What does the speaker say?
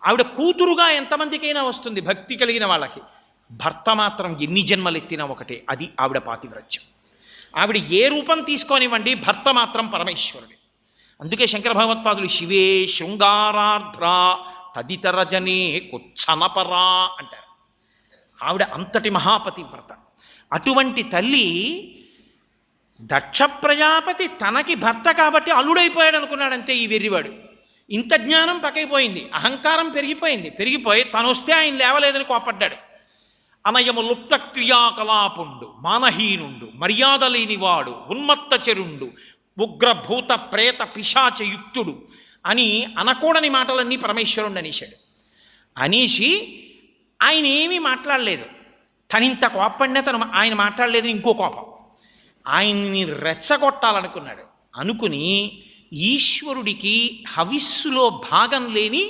ఆవిడ కూతురుగా ఎంతమందికైనా వస్తుంది భక్తి కలిగిన వాళ్ళకి. భర్త మాత్రం ఎన్ని జన్మలెత్తినా ఒకటే, అది ఆవిడ పాతివ్రత్యం. ఆవిడ ఏ రూపం తీసుకోనివ్వండి, భర్త మాత్రం పరమేశ్వరుడే. అందుకే శంకర భగవత్పాదులు శివే శృంగారార్ధ్ర తదితర జనే కుచ్చనపరా అంటారు. ఆవిడ అంతటి మహాపతివ్రత. అటువంటి తల్లి దక్ష ప్రజాపతి తనకి భర్త కాబట్టి అల్లుడైపోయాడు అనుకున్నాడంతే ఈ వెర్రివాడు. ఇంత జ్ఞానం పకైపోయింది, అహంకారం పెరిగిపోయి తను వస్తే ఆయన లేవలేదని కోపడ్డాడు. అనయము లుప్త క్రియాకలాపుండు, మానహీనుండు, మర్యాద లేనివాడు, ఉన్మత్త చెరుండు, ఉగ్రభూత ప్రేత పిశాచయుక్తుడు అని అనకూడని మాటలన్నీ పరమేశ్వరుణ్ణి అనేశాడు. అనేసి ఆయన ఏమీ మాట్లాడలేదు. తనింత కోపడినా ఆయన మాట్లాడలేదు. ఇంకో కోపం, ఆయన్ని రెచ్చగొట్టాలనుకున్నాడు. అనుకుని ఈశ్వరుడికి హవిస్సులో భాగం లేని